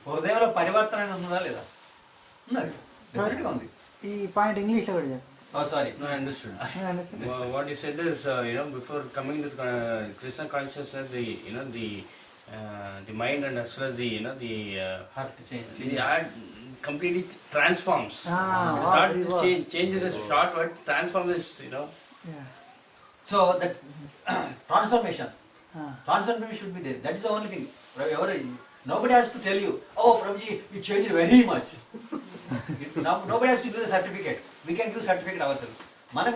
హృదయంలో పరివర్తన ఉందా లేదా? ఉన్నది, డెఫినెట్గా ఉంది. ఈ పాయింట్ ఇంగ్లీష్ లో కూడా Oh, sorry. No, I understood. What you said is, before coming to Krishna consciousness, the mind and as well as the Heart change. the heart completely transforms. It's not changes is short, but transforms is, So that transformation should be there. That is the only thing. Nobody has to tell you, oh Prabhuji, you changed very much. Nobody has to give the certificate. We can give certificate ourselves.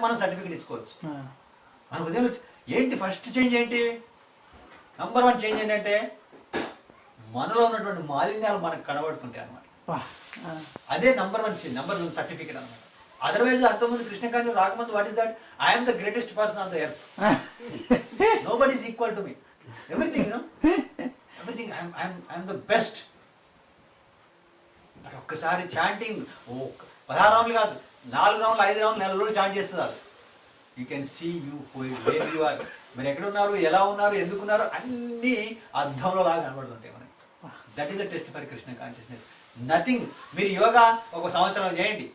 మనం certificate ఇచ్చుకోవచ్చు. మన హృదయంలో ఏంటి first change ఏంటి? Number 1 change ఏంటంటే మనలో ఉన్నటువంటి మాలిన్యాలు మనకు కనబడుతుంటాయి అన్నమాట. అదే నంబర్ 1 చేంజ్, నంబర్ 1 సర్టిఫికేట్ అన్నమాట. అదర్వైజ్ అంతకుముందు కృష్ణకాంతి రాకముందు what is that? I'm the greatest person on the earth. Nobody is equal to me. Everything everything I'm the best. But ఒక్కసారి చాంటింగ్ 16 రౌండ్లు కాదు, 4 రౌండ్లు 5 రౌండ్లు 4 రోజులు చాంట్ చేస్తున్నారు. You can see you where you are. మీరు ఎక్కడ ఉన్నారు, ఎలా ఉన్నారు, ఎందుకున్నారు అన్నీ అర్థంలో లాగా కనబడుతుంటాయి మనకి. That is the test for Krishna consciousness. Nothing. మీరు యోగా ఒక సంవత్సరం చేయండి.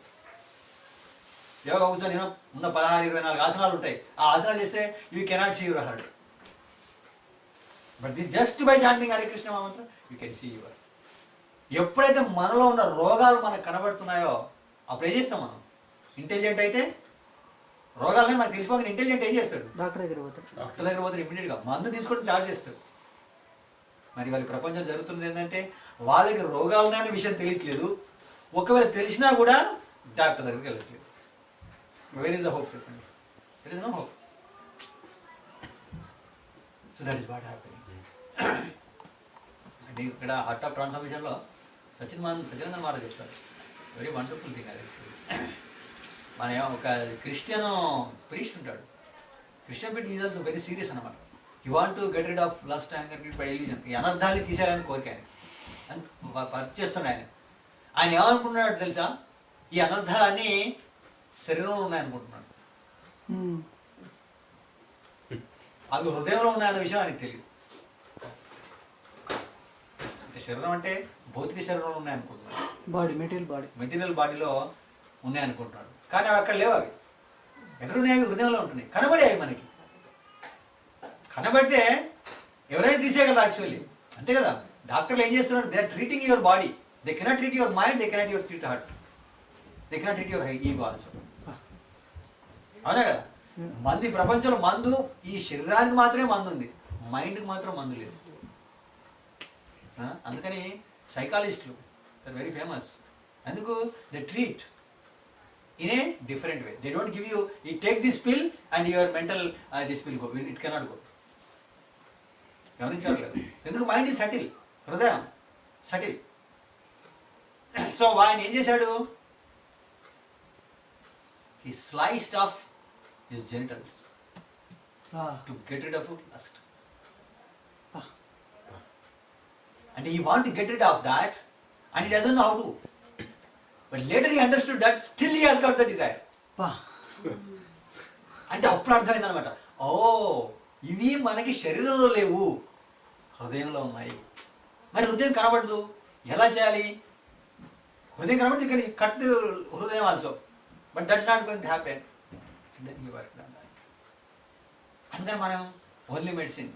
యోగా కూర్చొని ఉన్న 16-24 ఆసనాలు ఉంటాయి. ఆ ఆసనాలు చేస్తే you cannot see your heart. But this just by chanting Hare Krishna మహామంత్రం యూ కెన్ సీ యువర్. ఎప్పుడైతే మనలో ఉన్న రోగాలు మనకు కనబడుతున్నాయో అప్పుడు ఏం చేస్తాం మనం? ఇంటెలిజెంట్ అయితే రోగాలని మనకు తెలిసిపోక ఇంటెలిజెంట్ ఏం చేస్తాడు? డాక్టర్ దగ్గర పోతాడు. ఇమీడియట్గా మందు తీసుకొని చార్జ్ చేస్తాడు. మరి వాళ్ళ ప్రపంచం జరుగుతుంది ఏంటంటే వాళ్ళకి రోగాలు అనే విషయం తెలియట్లేదు. ఒకవేళ తెలిసినా కూడా డాక్టర్ దగ్గరికి వెళ్ళట్లేదు. Where is the hope? చెప్పండి. There is no hope. So that is what happening. అంటే ఇక్కడ హార్ట్ ఆఫ్ ట్రాన్స్ఫర్మేషన్లో సచిదానంద మహారాజ్ చెప్తారు. వెరీ వండర్ఫుల్ థింగ్ అది. మన ఒక క్రిస్టియన్ ప్రీస్ట్ ఉంటాడు. Christian people is also very serious అనమాట. You want to get rid of lust anger by illusion. ఈ అనర్థాన్ని తీసేయాలని కోరిక ఆయన అని వర్క్ చేస్తుండే ఆయన. ఆయన ఏమనుకుంటున్నాడు తెలుసా? ఈ అనర్థాలన్నీ శరీరంలో ఉన్నాయనుకుంటున్నాడు. అవి హృదయంలో ఉన్నాయన్న విషయం ఆయనకు తెలియదు. శరీరం అంటే భౌతిక శరీరంలో ఉన్నాయనుకుంటున్నాడు. మెటీరియల్ బాడీలో ఉన్నాయనుకుంటున్నాడు. కానీ అవి అక్కడ లేవు. అవి ఎక్కడున్నాయి? అవి హృదయంలో ఉంటున్నాయి. కనబడి అవి మనకి కనబడితే ఎవరైనా తీసేయగలరు యాక్చువల్లీ. అంతే కదా. డాక్టర్లు ఏం చేస్తున్నారు? They are treating your body. They cannot treat your mind. They cannot treat heart. They cannot treat your ego also. అవునా కదా. మందు, ఈ ప్రపంచంలో మందు ఈ శరీరానికి మాత్రమే మందు ఉంది, మైండ్కి మాత్రం మందు లేదు. అందుకని సైకాలజిస్టులు ఆర్ వెరీ ఫేమస్. అందుకు they treat in a different way. They don't give you ఈ టేక్ దిస్ పిల్ అండ్ యువర్ మెంటల్ దిస్ పిల్ గో. It cannot go. గమనించలేదు. ఎందుకు? మైండ్ ఈజ్ సటిల్, హృదయం సటిల్. సో ఆయన ఏం చేశాడు? he sliced off his genitals to get rid of lust. And he want to get rid of that and he doesn't know how to. But later he understood that still he has got the desire. అంటే అప్పుడు అర్థమైంది అనమాట. ఓ ఇవి మనకి శరీరంలో లేవు, హృదయంలో ఉన్నాయి. మరి హృదయం కనబడదు, ఎలా చేయాలి? హృదయం కనబడి కానీ కట్ హృదయం also. But that's not going to happen. And then he worked on that. అందుకని మనం ఓన్లీ మెడిసిన్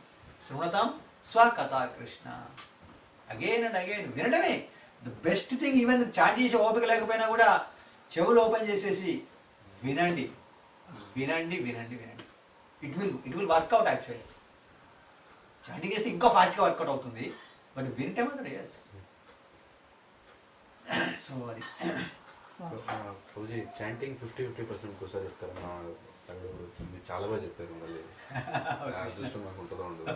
శృణతాం స్వకథా కృష్ణ. అగైన్ అండ్ అగైన్ వినడమే the best thing. Even chat చేసే ఓపిక లేకపోయినా కూడా చెవులు ఓపెన్ చేసేసి వినండి, వినండి, వినండి, వినండి. It will work out actually. Chatting చేస్తే ఇంకా ఫాస్ట్గా వర్కౌట్ అవుతుంది. బట్ వింటే మాత్రం ఎస్. సో అది ప్రభుజీ చాంటింగ్ 50% ఒకసారి చెప్తారు. చాలా బాగా చెప్పారు. మళ్ళీ అదృష్టం నాకు ఉంటుందో ఉండదు.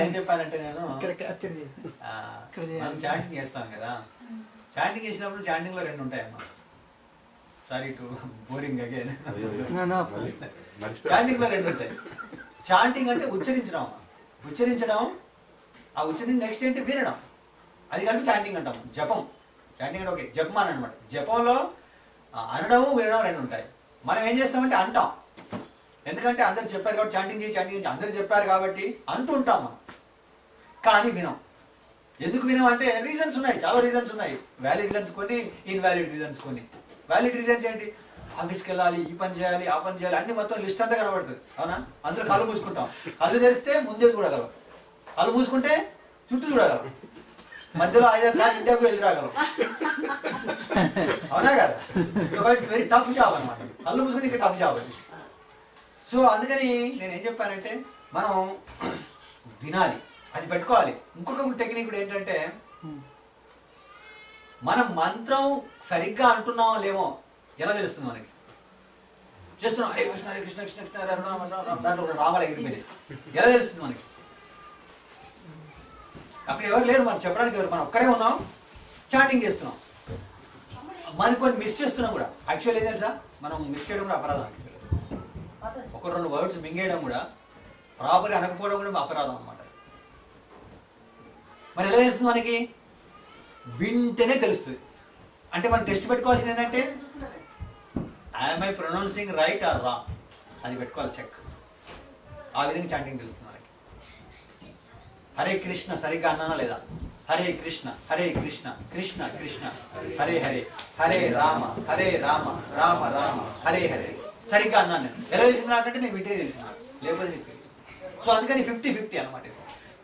ఏం చెప్పానంటే నేను మనం చాటింగ్ చేస్తాం కదా. చాటింగ్ చేసినప్పుడు చాటింగ్లో 2 ఉంటాయమ్మా. Sorry to boring again. చాటింగ్లో 2 ఉంటాయి. చాంటింగ్ అంటే ఉచ్చరించడం. ఉచ్చరించడం, ఆ ఉచ్చరించి నెక్స్ట్ ఏంటి? వినడం. అది కలిపి చాంటింగ్ అంటాం. జపం. చాంటింగ్ అంటే ఓకే జపమాన్ అనమాట. జపంలో అనడము వినడం 2 ఉంటాయి. మనం ఏం చేస్తామంటే అంటాం. ఎందుకంటే అందరు చెప్పారు కాబట్టి చాంటింగ్ చేయి, చాంటింగ్ చేయి అందరు చెప్పారు కాబట్టి అంటుంటాం మనం. కానీ వినం. ఎందుకు వినమంటే రీజన్స్ ఉన్నాయి, చాలా రీజన్స్ ఉన్నాయి. వ్యాలిడ్ రీజన్స్ కొన్ని, ఇన్వాలిడ్ రీజన్స్ కొన్ని. వ్యాలిడ్ రీజన్స్ ఏంటి? ఆఫీస్కి వెళ్ళాలి, ఈ పని చేయాలి, ఆ పని చేయాలి, అన్ని మొత్తం లిస్ట్ అంతా కనబడుతుంది. అవునా? అందులో కళ్ళు మూసుకుంటాం. కళ్ళు తెరిస్తే ముందే చూడగలం, కళ్ళు మూసుకుంటే చుట్టూ చూడగలం, మధ్యలో 5-6 సార్లు ఇండియాకు వెళ్ళి రాగలం. అవునా కదా? So it's very tough job అనమాట. కళ్ళు మూసుకుంటే ఇంకా టఫ్ జాబ్ అది. సో అందుకని నేను ఏం చెప్పానంటే మనం వినాలి, అది పెట్టుకోవాలి. ఇంకొక టెక్నిక్ కూడా ఏంటంటే మనం మంత్రం సరిగ్గా అంటున్నామో లేమో ఎలా తెలుస్తుంది మనకి? చేస్తున్నాం హరే కృష్ణ హరే కృష్ణ కృష్ణ కృష్ణ హరే రామ రామ, దాంట్లో రామాలు ఎగిరిపోయి ఎలా తెలుస్తుంది మనకి? అక్కడ ఎవరు లేరు మనం చెప్పడానికి, ఎవరు, మనం ఒక్కరే ఉన్నాం, చాటింగ్ చేస్తున్నాం. మనకి కొన్ని మిస్ చేస్తున్నాం కూడా. యాక్చువల్ ఏం తెలుసా, మనం మిస్ చేయడం కూడా అపరాధం. ఒక 2 వర్డ్స్ మింగేయడం కూడా, ప్రాపర్గా అనకపోవడం కూడా అపరాధం అన్నమాట. మరి ఎలా తెలుస్తుంది మనకి? వింటేనే తెలుస్తుంది. అంటే మనం టెస్ట్ పెట్టుకోవాల్సింది ఏంటంటే I'm I pronouncing right are wrong, అది పెట్టుకోవాలి చెక్. ఆ విధంగా చాటింగ్ తెలుస్తుంది మనకి. హరే కృష్ణ సరిగ్గా అన్నానా లేదా? హరే కృష్ణ హరే కృష్ణ కృష్ణ కృష్ణ హరే హరే, హరే రామ హరే రామ రామ రామ హరే హరే, సరిగ్గా అన్నాను నేను. ఎలా తెలిసింది నాకంటే నేను వింటే తెలిసిన, లేకపోతే నీకు తెలియదు. సో అందుకని 50-50 అనమాట.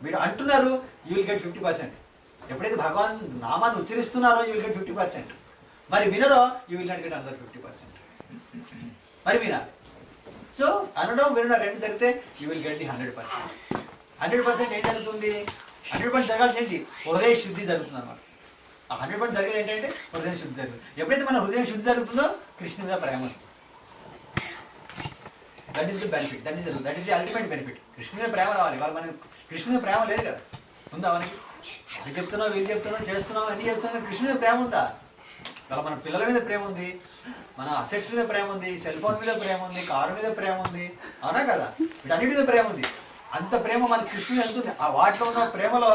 మీరు అంటున్నారు, యూ విల్ గెట్ 50%. ఎప్పుడైతే భగవాన్ నామాన్ని ఉచ్చరిస్తున్నారో యూ విల్ గెట్ 50%. మరి వినరో యూ విల్ నాట్ గెట్ అందర్ 50%. మరి వినాలి. సో అనడం వినడం రెండు జరిగితే యూ విల్ గెట్ ది 100%. 100% ఏం జరుగుతుంది? 100% జరగాల్సి ఏంటి? హృదయ శుద్ధి జరుగుతుంది అనమాట. ఆ 100% జరిగేది ఏంటంటే హృదయ శుద్ధి జరుగుతుంది. ఎప్పుడైతే మన హృదయం శుద్ధి జరుగుతుందో కృష్ణ మీద ప్రేమ వస్తుంది. That is the benefit, that is the ultimate benefit. Krishna మీద ప్రేమ రావాలి. వాళ్ళు మనకి కృష్ణ మీద ప్రేమ లేదు కదా, ఉందా మనకి? అది చెప్తున్నావు, వీళ్ళు చెప్తున్నావు, చేస్తున్నావు, అన్నీ చేస్తున్నావు, కృష్ణ మీద ప్రేమ ఉందా? వాళ్ళ మన పిల్లల మీద ప్రేమ ఉంది, మన అసెట్స్ మీద ప్రేమ ఉంది, సెల్ ఫోన్ మీద ప్రేమ ఉంది, కారు మీద ప్రేమ ఉంది, అవునా కదా? వీటన్నిటి మీద ప్రేమ ఉంది. అంత ప్రేమ మనకి కృష్ణుని వెళ్తుంది. ఆ వాటిలో ఉన్న ప్రేమలో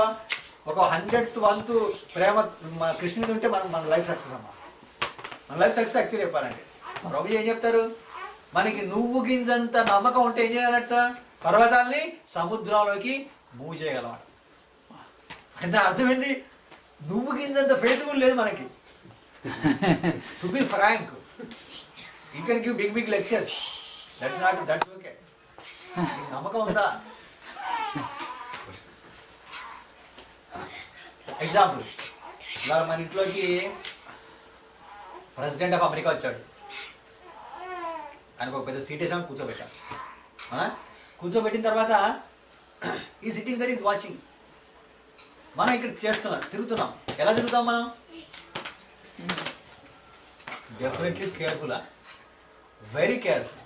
ఒక 100th వంతు ప్రేమ మన కృష్ణుడి ఉంటే మన లైఫ్ సక్సెస్ అమ్మా. మన లైఫ్ సక్సెస్ యాక్చువల్లీ చెప్పాలంటే ప్రభు ఏం చెప్తారు? మనకి నువ్వు గింజంత నమ్మకం ఉంటే ఏం చేయాలట? పర్వతాల్ని సముద్రంలోకి మూవ్ చేయగలమాట. అంటే దాని అర్థం ఏంటి? నువ్వు గింజంత ఫెయిత్ కూడా లేదు మనకి. To be frank, you can give big lectures, that's okay. నమ్మకం ఉందా? ఎగ్జాంపుల్, ఇవాళ మన ఇంట్లోకి ప్రెసిడెంట్ ఆఫ్ అమెరికా వచ్చాడు. ఆయనకు ఒక పెద్ద సీట్ వేసాము, కూర్చోబెట్టాం. కూర్చోబెట్టిన తర్వాత ఈ సిట్టింగ్ దర్ ఈజ్ వాచింగ్. మనం ఇక్కడ చేస్తున్నాం, తిరుగుతున్నాం. ఎలా తిరుగుతాం మనం? Definitely careful, very careful,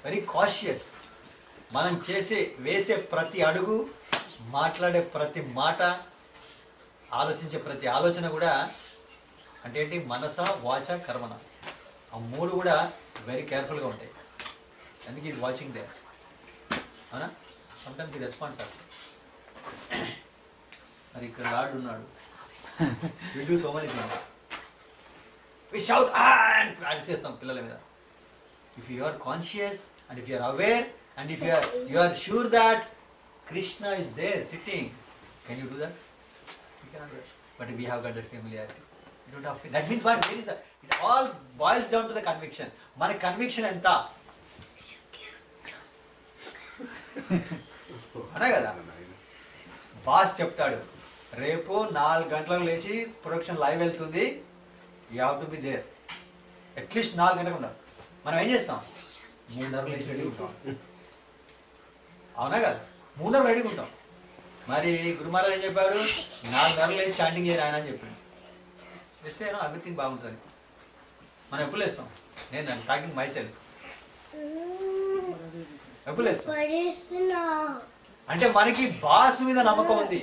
very cautious. మనం వేసే ప్రతి అడుగు, మాట్లాడే ప్రతి మాట, ఆలోచించే ప్రతి ఆలోచన కూడా అంటే ఏంటి? మనస, వాచ, కర్మన, ఆ 3 కూడా వెరీ కేర్ఫుల్గా ఉంటాయి. అందుకే ఈజ్ వాచింగ్ దే. అవునా? సమ్టైమ్స్ ఈ రెస్పాన్స్ అవుతుంది. మరి ఇక్కడ రాడు ఉన్నాడు, we do so many things, we shout and అరిచేస్తాం పిల్లల మీద. If you are conscious and if you are aware and if you are sure that Krishna is there sitting, can you do that? You cannot do that. But we have got that familiarity. You don't have. That means what? There is it all boils down to the conviction. మన conviction ఎంత? అనే కదా boss చెప్తాడు, రేపు 4 గంటలకు లేచి production live వెళ్తుంది, you have to be there. At least 4 గంటలకు ఉండాలి. మనం ఏం చేస్తాం? 3:30 లేచి రెడీ ఉంటాం. అవునా కదా? 3:30 రెడీగా ఉంటాం. మరి గురుమారాజ్ ఏం చెప్పాడు? 4:30 లేచి స్టాండింగ్ చేయరు ఆయన అని చెప్పాడు. చేస్తే ఎవ్రీథింగ్ బాగుంటుంది. మనం ఎప్పుడు వేస్తాం? నేను టాకింగ్ మై సెల్ఫ్. ఎప్పుడు వేస్తాం? అంటే మనకి బాస్ మీద నమ్మకం ఉంది,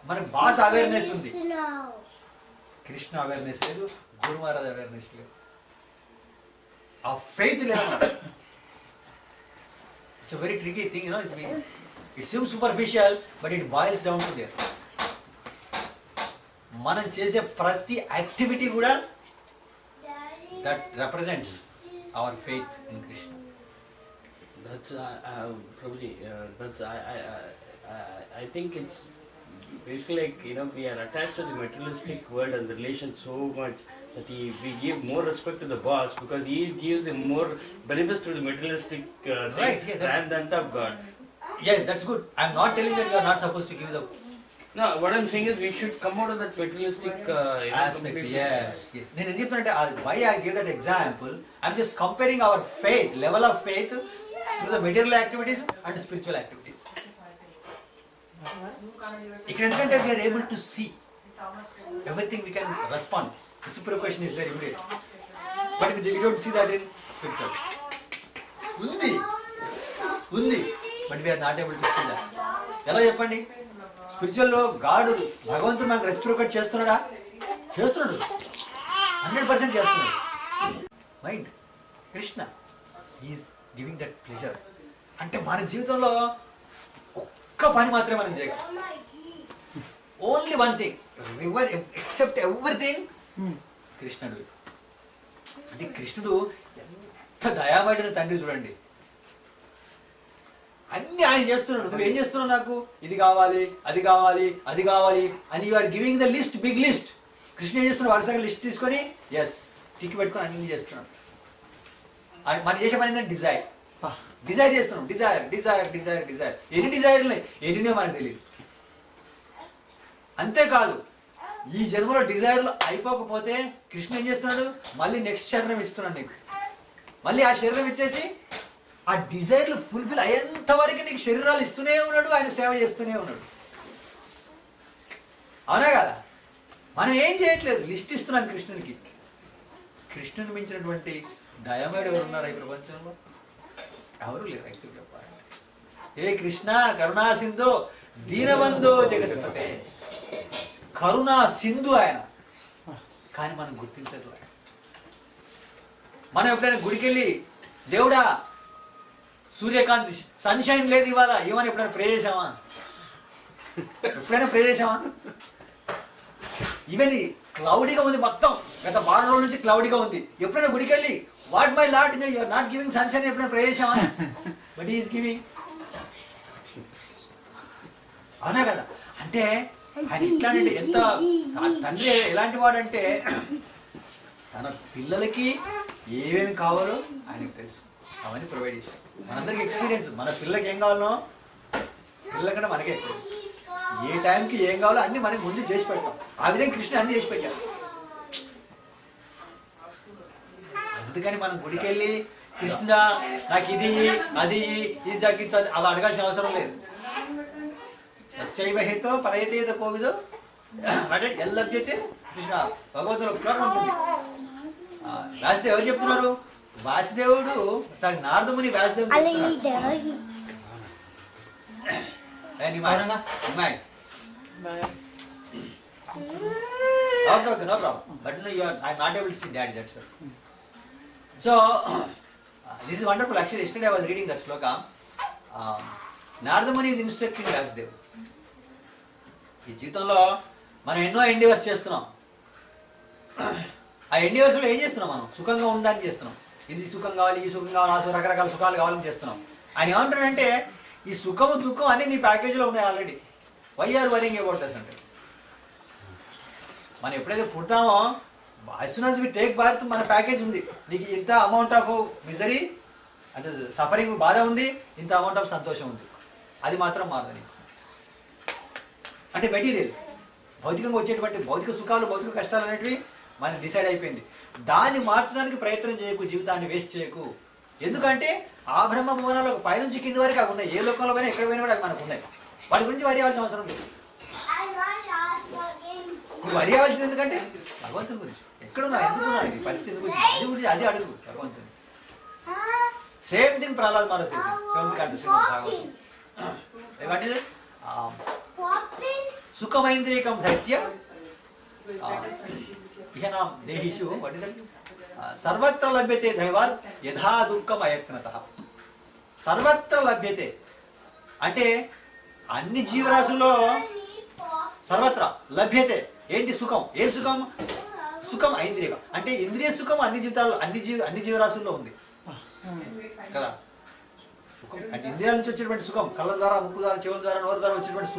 మనకి బాస్ అవేర్నెస్ ఉంది. కృష్ణ అవేర్నెస్ లేదు, గురుమారాజ్ అవేర్నెస్ లేదు, ఆ ఫెయిత్ లేదు. It's a very tricky thing, you know. It seems superficial but it boils down to their. మనం చేసే ప్రతి యాక్టివిటీ కూడా that represents our faith in Krishna. That's Prabhuji. That's I think it's Basically, like, we are attached to the materialistic world and the relation so much that we give more respect to the boss because he gives him more benefits to the materialistic thing Right, yeah, than that of God. Yeah, that's good. I'm not telling that you are not supposed to give the No, what I'm saying is we should come out of that materialistic aspect. completely. Yes. నేను ఎందుకు చెప్తున్నా అంటే why I give that example, I'm just comparing our faith, level of faith through the material activities and spiritual activities. ఇక్కడ ఎందుకంటే we are able to see everything, we can respond. Reciprocation is there immediate. But we don't see that in spiritual. ఉంది but we are not able to see that. ఎలా చెప్పండి? Spiritual లో గాడు భగవంతుడు మనకు reciprocate చేస్తున్నాడా? చేస్తున్నాడు, 100% చేస్తున్నాడు. Mind Krishna is giving that pleasure. అంటే మన జీవితంలో ఒక్క పని మాత్రమే మనం చేయగలం. Only one thing, river except everything కృష్ణుడు. అంటే కృష్ణుడు ఎంత దయామయుడైన తండ్రి చూడండి. అన్ని ఆయన చేస్తున్నాడు. నువ్వు ఏం చేస్తున్నావు? నాకు ఇది కావాలి, అది కావాలి, అది కావాలి అని you are giving the list, big list. Krishna ఏం చేస్తున్నాడు? వరుసగా లిస్ట్ తీసుకొని టిక్ పెట్టుకొని అన్ని చేస్తున్నాడు. మనం చేసే పని ఏంటంటే డిజైర్ చేస్తున్నాం. Desire desire desire desire. ఎన్ని డిజైర్లు ఎన్నినో మనకు తెలియదు. అంతేకాదు, ఈ జన్మలో డిజైర్లు అయిపోకపోతే కృష్ణ ఏం చేస్తున్నాడు? మళ్ళీ నెక్స్ట్ శరీరం ఇస్తున్నాడు నీకు. మళ్ళీ ఆ శరీరం ఇచ్చేసి ఆ డిజైర్లు ఫుల్ఫిల్ అయ్యేంత వరకు నీకు శరీరాలు ఇస్తూనే ఉన్నాడు, ఆయన సేవ చేస్తూనే ఉన్నాడు. అవునా కదా? మనం ఏం చేయట్లేదు, లిస్ట్ ఇస్తున్నాం కృష్ణునికి. కృష్ణుని మించినటువంటి దయామయుడు ఎవరు ఉన్నారు ఈ ప్రపంచంలో? ఎవరు లేరు యాక్చువల్గా చెప్పాలంటే. ఏ కృష్ణ కరుణా సింధు దీనబంధో జగత్పతే. కరుణా సింధు ఆయన, కానీ మనం గుర్తించదు. మనం ఎప్పుడైనా గుడికి వెళ్ళి దేవుడా సూర్యకాంతి సన్షైన్ లేదు ఇవాళ ఏమని ఎప్పుడైనా ప్రే చేసామా? ఎప్పుడైనా ప్రే చేసామా? ఈవెన్ క్లౌడీగా ఉంది మొత్తం, గత వారం రోజుల నుంచి క్లౌడీగా ఉంది. ఎప్పుడైనా గుడికి వెళ్ళి what my lord you are not giving sunshine ఎప్పుడైనా ప్రే చేసామా? But he is giving. అవునా కదా? అంటే ఆయన ఎట్లాంటి ఎంత తండ్రి ఎలాంటి వాడంటే తన పిల్లలకి ఏమేమి కావాలో ఆయనకు తెలుసు, అవన్నీ ప్రొవైడ్ చేశారు. మనందరికి ఎక్స్పీరియన్స్, మన పిల్లలకి ఏం కావాలో పిల్లలకంటే మనకే ఎక్స్పీరియన్స్. ఏ టైంకి ఏం కావాలో అన్ని మనకి ముందు చేసి పెడతాం. ఆ విధంగా కృష్ణ అన్ని చేసి పెట్టారు. అందుకని మనం గుడికి వెళ్ళి కృష్ణ నాకు ఇది అది ఇది తగ్గించదు అలా అడగాల్సిన అవసరం లేదు. సస్యైవ హేతో పరయతేత కోవిదో అంటే ఎల్లభ్యతే కృష్ణ. భగవంతుడు ఒక శ్లోకం ఉంటుంది. వాసుదేవ్ ఎవరు చెప్తున్నారు? వాసుదేవుడు సారీ నారదముని వాసుదేవుడు okay okay no problem. But no I'm not able to see daddy, that's why. So this is wonderful. Actually yesterday I was reading that shloka. నారదముని is instructing వాసుదేవ్. ఈ జీవితంలో మనం ఎన్నో ఎండివర్స్ చేస్తున్నాం. ఆ ఎండివర్స్లో ఏం చేస్తున్నాం? మనం సుఖంగా ఉండడానికి చేస్తున్నాం. ఇది సుఖం కావాలి, ఈ సుఖం కావాలి, ఆ రకరకాల సుఖాలు కావాలని చేస్తున్నాం. ఆయన ఏమంటాడంటే ఈ సుఖము దుఃఖం అన్నీ నీ ప్యాకేజీలో ఉన్నాయి already. Why are worrying about this అంటే మనం ఎప్పుడైతే పుడతామో as soon as we take birth మన ప్యాకేజ్ ఉంది. నీకు ఇంత అమౌంట్ ఆఫ్ మిజరీ అంటే సఫరింగ్ బాధ ఉంది, ఇంత అమౌంట్ ఆఫ్ సంతోషం ఉంది. అది మాత్రం మారదు నీకు. అంటే మెటీరియల్ భౌతికంగా వచ్చేటువంటి భౌతిక సుఖాలు భౌతిక కష్టాలు అనేటివి మనకి డిసైడ్ అయిపోయింది. దాన్ని మార్చడానికి ప్రయత్నం చేయకు, జీవితాన్ని వేస్ట్ చేయకు. ఎందుకంటే ఆ బ్రహ్మ భువనాలు పైనుంచి కింది వరకు అవి ఉన్నాయి. ఏ లోకంలో పోయినా ఎక్కడ పోయినా కూడా అవి మనకు ఉన్నాయి. వాటి గురించి వరి అవ్వాల్సిన అవసరం లేదు. వరి అవ్వాల్సింది ఎందుకంటే భగవంతుని గురించి ఎక్కడున్నా, ఎందుకున్నాడు, ఈ పరిస్థితి గురించి అది గురించి అది అడుగు భగవంతుని. Same thing Prahlad Maharaj seventh కంటే ఏమంటే సుఖమైంద్రియకం ధైత్య ఇహనాం దేహిషు సర్వత్ర లభ్యతే దైవాత్ యథా దుఃఖం అయత్నతః. సర్వత్ర లభ్యతే అంటే అన్ని జీవరాశుల్లో సర్వత్ర లభ్యతే. ఏంటి సుఖం? ఏం సుఖం? సుఖం ఐంద్రియం అంటే ఇంద్రియ సుఖం అన్ని జీవితాల్లో అన్ని జీవరాశుల్లో ఉంది కదా. సుఖం అంటే ఇంద్రియాల నుంచి వచ్చేటువంటి సుఖం, కళ్ళ ద్వారా, ముక్కు ద్వారా, చెవుల ద్వారా, నోరు ద్వారా వచ్చేటువంటి సుఖం.